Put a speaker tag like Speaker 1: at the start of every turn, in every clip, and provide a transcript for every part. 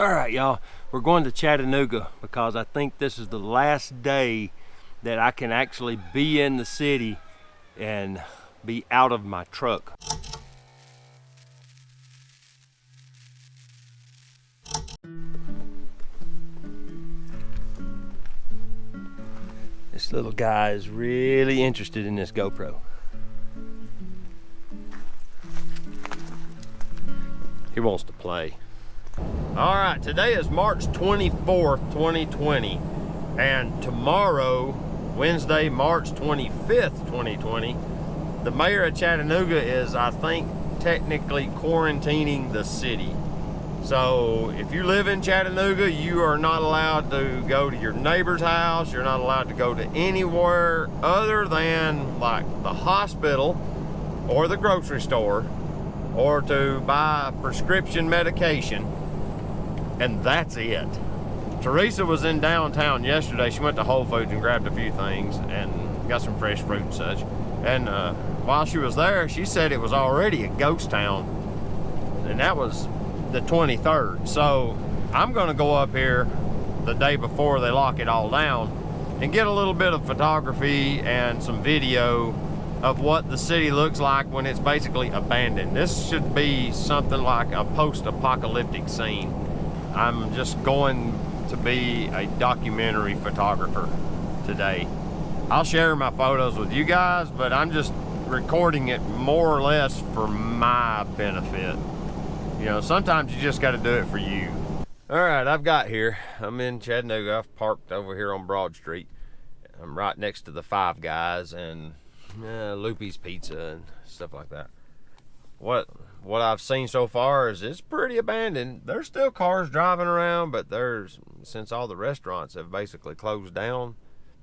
Speaker 1: All right, y'all, we're going to Chattanooga because I think this is the last day that I can actually be in the city and be out of my truck. This little guy is really interested in this GoPro. He wants to play. All right, today is March 24th, 2020, and tomorrow, Wednesday, March 25th, 2020, the mayor of Chattanooga is, I think, technically quarantining the city. So if you live in Chattanooga, you are not allowed to go to your neighbor's house. You're not allowed to go to anywhere other than like the hospital or the grocery store or to buy prescription medication. And that's it. Teresa was in downtown yesterday. She went to Whole Foods and grabbed a few things and got some fresh fruit and such. And while she was there, she said it was already a ghost town. And that was the 23rd. So I'm gonna go up here the day before they lock it all down and get a little bit of photography and some video of what the city looks like when it's basically abandoned. This should be something like a post-apocalyptic scene. I'm just going to be a documentary photographer today. I'll share my photos with you guys, but I'm just recording it more or less for my benefit. You know, sometimes you just got to do it for you. All right, I've got here. I'm in Chattanooga. I've parked over here on Broad Street. I'm right next to the Five Guys and Loopy's Pizza and stuff like that. What I've seen so far is it's pretty abandoned. There's still cars driving around, but since all the restaurants have basically closed down,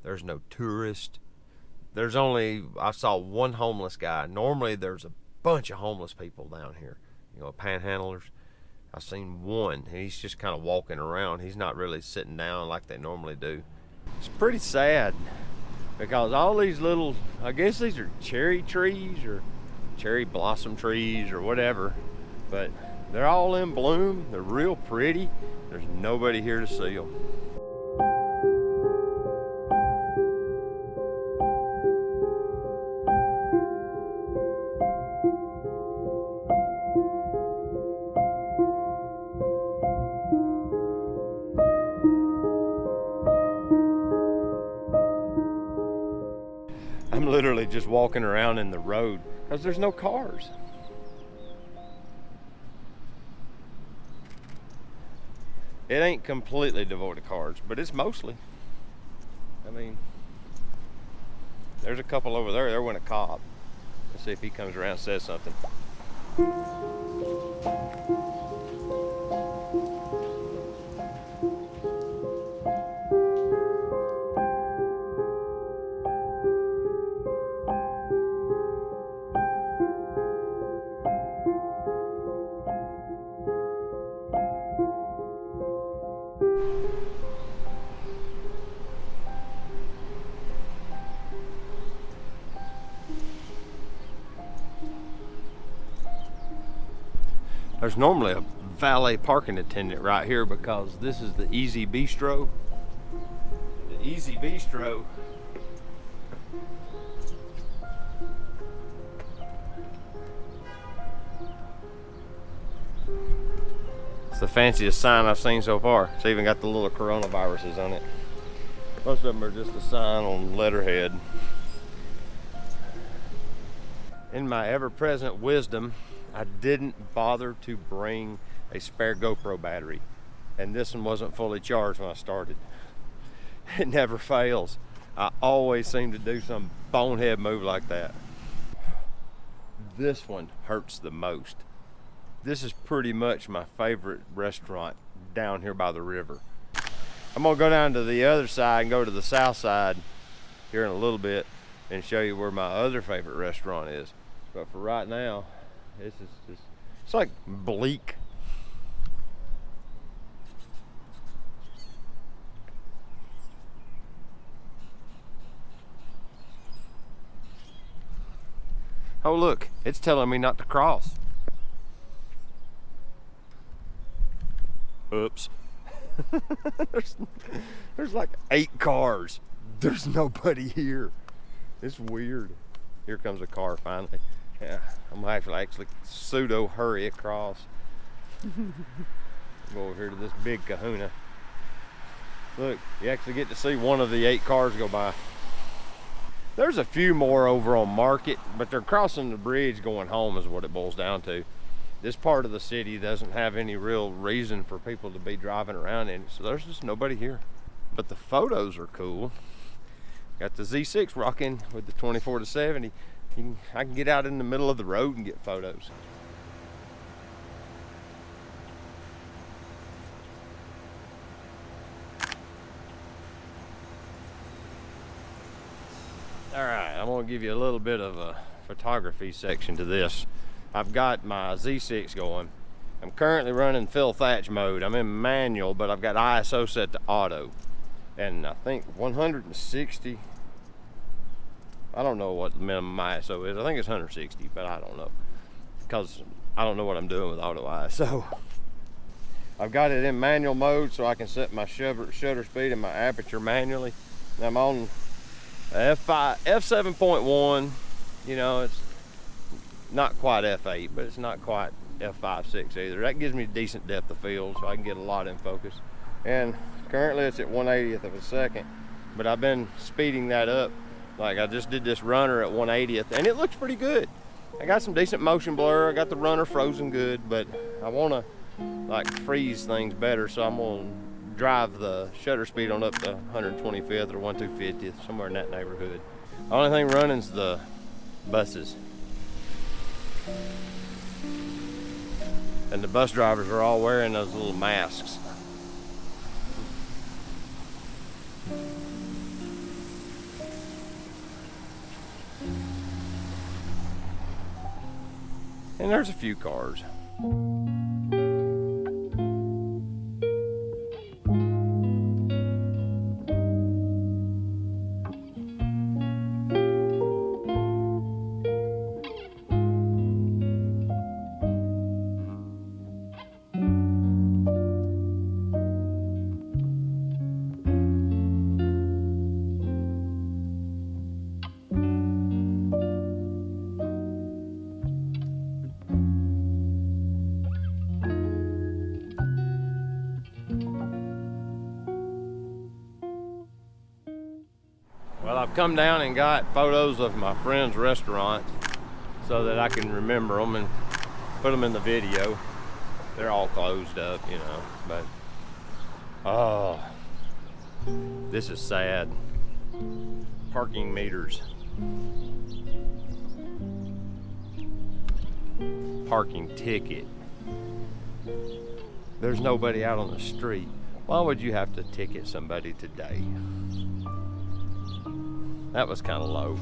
Speaker 1: there's no tourists. I saw one homeless guy. Normally there's a bunch of homeless people down here, you know, panhandlers. I've seen one, and he's just kind of walking around. He's not really sitting down like they normally do. It's pretty sad because all these little, I guess these are cherry trees or cherry blossom trees or whatever, but they're all in bloom. They're real pretty. There's nobody here to see them. I'm literally just walking around in the road because there's no cars. It ain't completely devoid of cars, but it's mostly. I mean, there's a couple over there. There went a cop. Let's see if he comes around and says something. There's normally a valet parking attendant right here because this is the Easy Bistro. The Easy Bistro it's the fanciest sign I've seen so far. It's even got the little coronaviruses on it. Most of them are just a sign on letterhead. In my ever-present wisdom, I didn't bother to bring a spare GoPro battery, and this one wasn't fully charged when I started. It never fails. I always seem to do some bonehead move like that. This one hurts the most. This is pretty much my favorite restaurant down here by the river. I'm gonna go down to the other side and go to the south side here in a little bit and show you where my other favorite restaurant is. But for right now, this is just, it's like bleak. Oh look, it's telling me not to cross. Oops. there's like 8 cars. There's nobody here. It's weird. Here comes a car finally. Yeah, I'm gonna have to actually pseudo hurry across. Go over here to this big kahuna. Look, you actually get to see one of the 8 cars go by. There's a few more over on Market, but they're crossing the bridge going home is what it boils down to. This part of the city doesn't have any real reason for people to be driving around in it, so there's just nobody here. But the photos are cool. Got the Z6 rocking with the 24-70. I can get out in the middle of the road and get photos. All right, I'm gonna give you a little bit of a photography section to this. I've got my Z6 going. I'm currently running fill thatch mode. I'm in manual, but I've got ISO set to auto. And I think 160, I don't know what the minimum ISO is. I think it's 160, but I don't know, because I don't know what I'm doing with auto ISO. I've got it in manual mode so I can set my shutter speed and my aperture manually. And I'm on f7.1. You know, it's not quite f8, but it's not quite f5.6 either. That gives me a decent depth of field so I can get a lot in focus. And currently it's at 1/80th of a second, but I've been speeding that up. Like, I just did this runner at 1/80th and it looks pretty good. I got some decent motion blur. I got the runner frozen good, but I want to like freeze things better, so I'm gonna drive the shutter speed on up to 125th or 1/250th, somewhere in that neighborhood. The only thing running is the buses. And the bus drivers are all wearing those little masks. And there's a few cars. Well, I've come down and got photos of my friend's restaurant so that I can remember them and put them in the video. They're all closed up, you know, but oh, this is sad. Parking meters. Parking ticket. There's nobody out on the street. Why would you have to ticket somebody today? That was kind of low.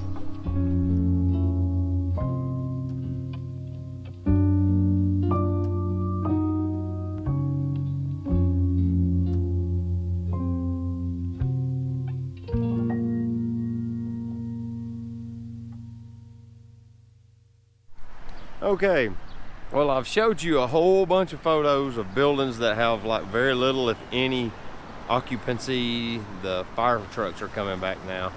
Speaker 1: Okay, well, I've showed you a whole bunch of photos of buildings that have like very little, if any, occupancy. The fire trucks are coming back now.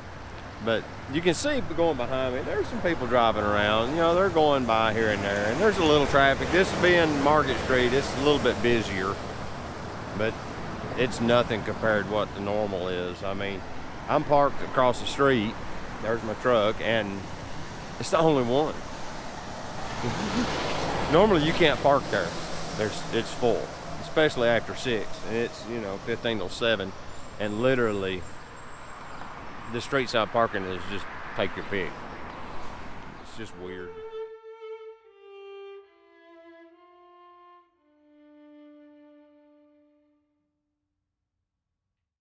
Speaker 1: But you can see going behind me, there's some people driving around. You know, they're going by here and there, and there's a little traffic. This being Market Street, it's a little bit busier, but it's nothing compared to what the normal is. I mean, I'm parked across the street. There's my truck, and it's the only one. Normally, you can't park there. It's full, especially after 6, and it's, you know, 15 till 7, and literally, the street side parking is just take your pick. It's just weird.